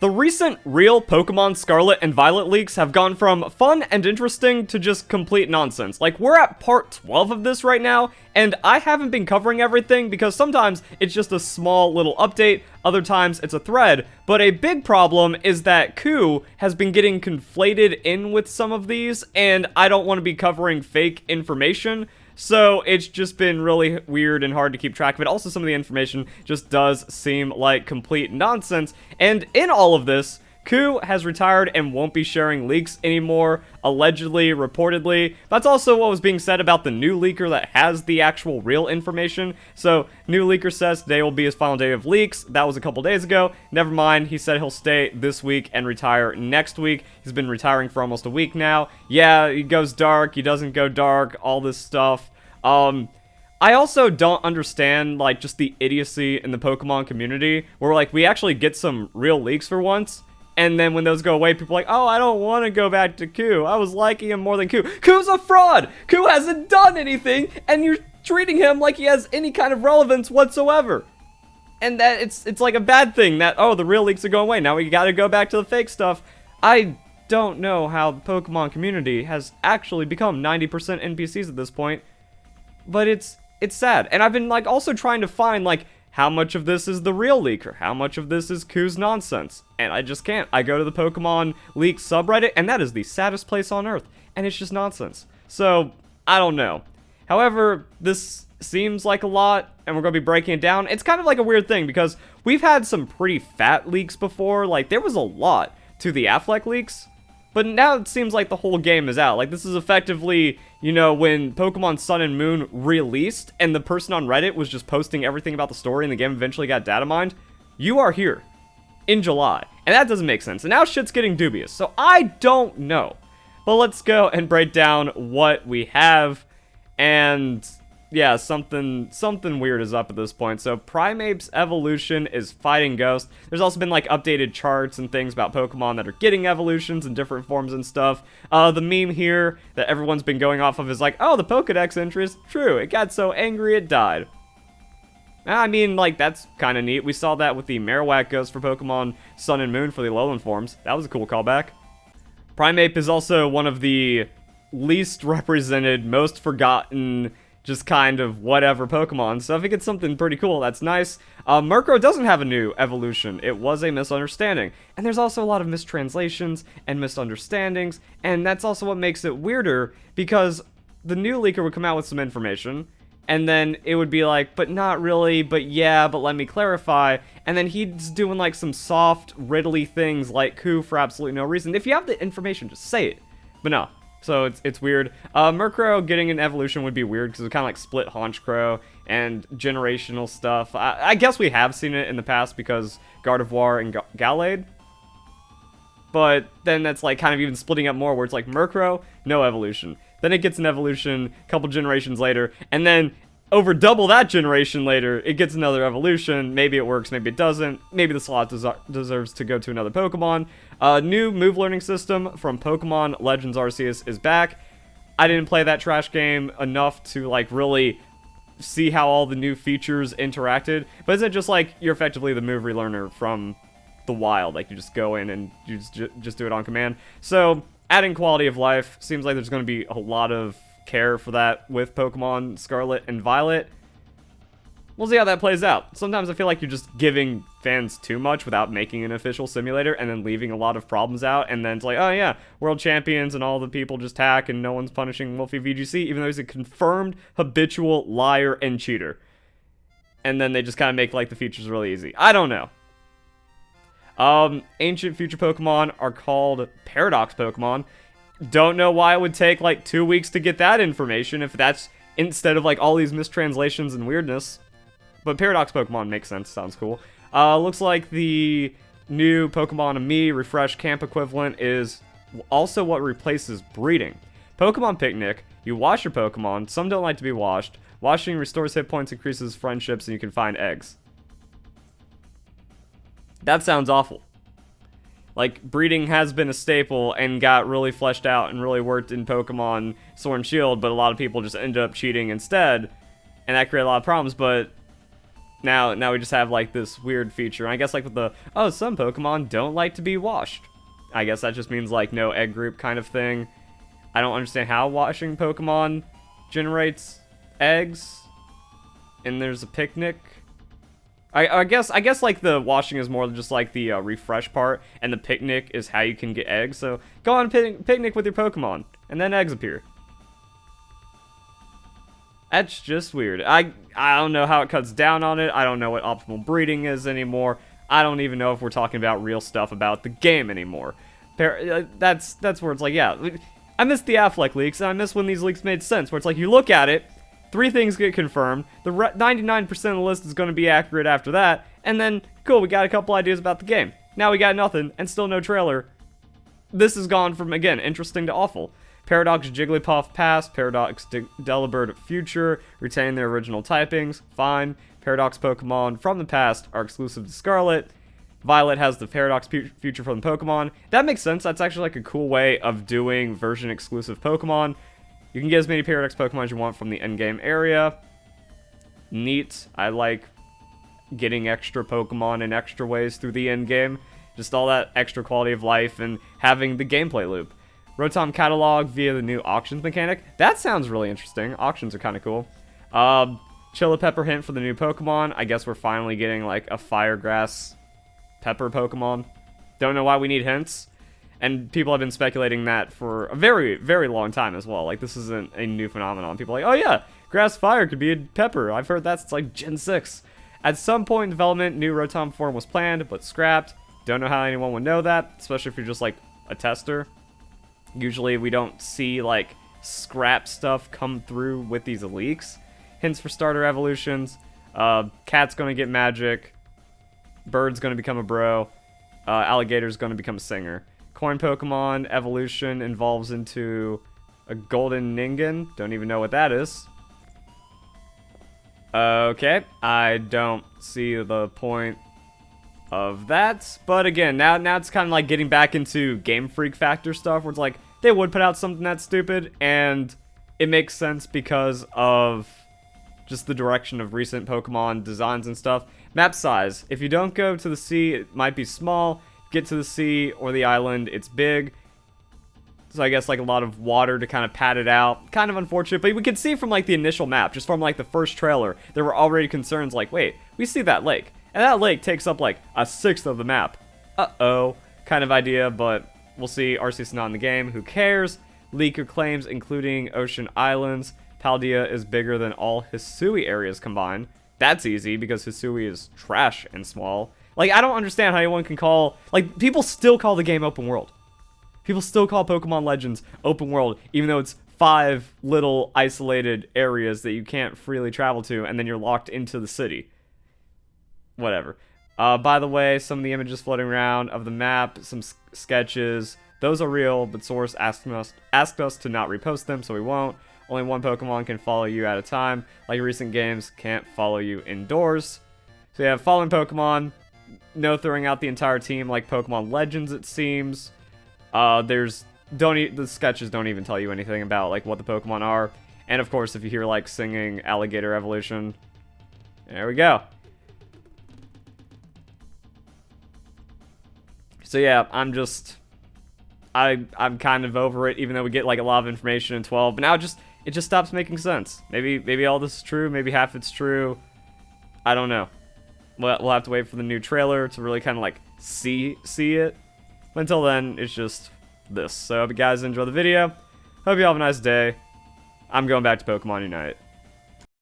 The recent real Pokemon Scarlet and Violet leaks have gone from fun and interesting to just complete nonsense. Like, we're at part 12 of this right now, and I haven't been covering everything because sometimes it's just a small little update, other times it's a thread, but a big problem is that Khu has been getting conflated in with some of these, and I don't want to be covering fake information. So it's just been really weird and hard to keep track of it. Also, some of the information just does seem like complete nonsense. And in all of this, Khu has retired and won't be sharing leaks anymore, allegedly, reportedly. That's also what was being said about the new leaker that has the actual real information. So, new leaker says today will be his final day of leaks. That was a couple days ago. Never mind, he said he'll stay this week and retire next week. He's been retiring for almost a week now. Yeah, he goes dark, he doesn't go dark, all this stuff. I also don't understand, like, just the idiocy in the Pokemon community, where, like, we actually get some real leaks for once, and then when those go away, people are like, oh, I don't want to go back to Khu. I was liking him more than Khu. Khu's a fraud! Khu hasn't done anything, and you're treating him like he has any kind of relevance whatsoever. And that it's like a bad thing that, oh, the real leaks are going away. Now we gotta go back to the fake stuff. I don't know how the Pokemon community has actually become 90% NPCs at this point. But it's sad. And I've been, like, also trying to find, like, how much of this is the real leaker? How much of this is Khu's nonsense? And I just can't. I go to the Pokemon Leaks subreddit, and that is the saddest place on Earth. And it's just nonsense. So, I don't know. However, this seems like a lot, and we're going to be breaking it down. It's kind of like a weird thing, because we've had some pretty fat leaks before. Like, there was a lot to the Affleck leaks. But now it seems like the whole game is out. Like, this is effectively, you know, when Pokemon Sun and Moon released, and the person on Reddit was just posting everything about the story, and the game eventually got data mined. You are here in July. And that doesn't make sense. And now shit's getting dubious. So I don't know. But let's go and break down what we have. And yeah, something weird is up at this point. So Primape's evolution is fighting Ghost. There's also been, like, updated charts and things about Pokemon that are getting evolutions in different forms and stuff. The meme here that everyone's been going off of is like, oh, the Pokedex entry is true. It got so angry it died. I mean, like, that's kind of neat. We saw that with the Marowak Ghost for Pokemon Sun and Moon for the Alolan forms. That was a cool callback. Primape is also one of the least represented, most forgotten, just kind of whatever Pokemon. So if it gets something pretty cool, that's nice. Murkrow doesn't have a new evolution. It was a misunderstanding. And there's also a lot of mistranslations and misunderstandings, and that's also what makes it weirder, because the new leaker would come out with some information, and then it would be like, but not really, but yeah, but let me clarify, and then he's doing, like, some soft, riddly things like Khu for absolutely no reason. If you have the information, just say it. But no. So it's weird. Murkrow getting an evolution would be weird because it's kind of like split Honchkrow and generational stuff. I guess we have seen it in the past because Gardevoir and Gallade. But then that's, like, kind of even splitting up more where it's like Murkrow, no evolution. Then it gets an evolution a couple generations later, and then over double that generation later, it gets another evolution. Maybe it works, maybe it doesn't. Maybe the slot deserves to go to another Pokemon. New move learning system from Pokemon Legends Arceus is back. I didn't play that trash game enough to, like, really see how all the new features interacted. But is it just like you're effectively the move relearner from the wild? Like, you just go in and you just do it on command. So, adding quality of life. Seems like there's going to be a lot of care for that with Pokemon Scarlet and Violet. We'll see how that plays out. Sometimes I feel like you're just giving fans too much without making an official simulator and then leaving a lot of problems out, and then it's like, oh yeah, world champions and all the people just hack and no one's punishing Wolfie VGC, even though he's a confirmed habitual liar and cheater. And then they just kind of make, like, the features really easy. I don't know. Ancient future Pokemon are called Paradox Pokemon. Don't know why it would take, like, 2 weeks to get that information if that's instead of, like, all these mistranslations and weirdness. But Paradox Pokemon makes sense. Sounds cool. Looks like the new Pokemon Ami Refresh Camp equivalent is also what replaces breeding. Pokemon Picnic. You wash your Pokemon. Some don't like to be washed. Washing restores hit points, increases friendships, and you can find eggs. That sounds awful. Like, breeding has been a staple and got really fleshed out and really worked in Pokemon Sword and Shield, but a lot of people just ended up cheating instead, and that created a lot of problems. But Now we just have like this weird feature. And I guess like with the, oh, some Pokemon don't like to be washed. I guess that just means like no egg group kind of thing. I don't understand how washing Pokemon generates eggs. And there's a picnic. I guess like the washing is more just like the refresh part, and the picnic is how you can get eggs. So go on a picnic with your Pokemon, and then eggs appear. That's just weird. I don't know how it cuts down on it. I don't know what optimal breeding is anymore. I don't even know if we're talking about real stuff about the game anymore. That's where it's like, yeah, I miss the Affleck leaks, and I miss when these leaks made sense, where it's like you look at it, 3 things get confirmed, the 99% of the list is going to be accurate after that, and then, cool, we got a couple ideas about the game. Now we got nothing, and still no trailer. This has gone from, again, interesting to awful. Paradox Jigglypuff past, Paradox Delibird future, retain their original typings, fine. Paradox Pokemon from the past are exclusive to Scarlet. Violet has the Paradox future from the Pokemon. That makes sense, that's actually like a cool way of doing version exclusive Pokemon. You can get as many Paradox Pokemon as you want from the endgame area. Neat. I like getting extra Pokemon in extra ways through the endgame. Just all that extra quality of life and having the gameplay loop. Rotom Catalog via the new auctions mechanic. That sounds really interesting. Auctions are kind of cool. Chilla Pepper hint for the new Pokemon. I guess we're finally getting like a Fire Grass Pepper Pokemon. Don't know why we need hints. And people have been speculating that for a very, very long time as well. Like, this isn't a new phenomenon. People are like, oh yeah, Grass Fire could be a Pepper. I've heard that's like Gen 6. At some point in development, new Rotom form was planned, but scrapped. Don't know how anyone would know that, especially if you're just like a tester. Usually we don't see like scrap stuff come through with these leaks. Hints for starter evolutions. Cat's gonna get magic. Bird's gonna become a bro. Alligator's gonna become a singer. Coin Pokemon evolution evolves into a Golden Ningen. Don't even know what that is. Okay, I don't see the point of that. But again, now it's kind of like getting back into Game Freak factor stuff, where it's like, they would put out something that's stupid, and it makes sense because of just the direction of recent Pokemon designs and stuff. Map size. If you don't go to the sea, it might be small. Get to the sea or the island, it's big. So I guess like a lot of water to kind of pad it out. Kind of unfortunate, but we could see from like the initial map, just from like the first trailer, there were already concerns like, wait, we see that lake. And that lake takes up like a 1/6 of the map. Uh-oh, kind of idea, but we'll see. Arceus not in the game, who cares? Leaker claims including Ocean Islands. Paldea is bigger than all Hisui areas combined. That's easy because Hisui is trash and small. Like, I don't understand how anyone can call... Like, people still call the game open world. People still call Pokemon Legends open world, even though it's 5 little isolated areas that you can't freely travel to, and then you're locked into the city. Whatever. By the way, some of the images floating around of the map, some sketches, those are real, but Source asked us to not repost them, so we won't. Only one Pokemon can follow you at a time. Like recent games, can't follow you indoors. So you have following Pokemon... No throwing out the entire team like Pokemon Legends, it seems. The sketches don't even tell you anything about like what the Pokemon are. And of course, if you hear like singing Alligator Evolution, there we go. So yeah, I'm kind of over it, even though we get like a lot of information in 12. But now it just stops making sense. Maybe all this is true. Maybe half it's true. I don't know. We'll have to wait for the new trailer to really kind of like see it. But until then, it's just this. So I hope you guys enjoy the video. Hope you have a nice day. I'm going back to Pokemon Unite.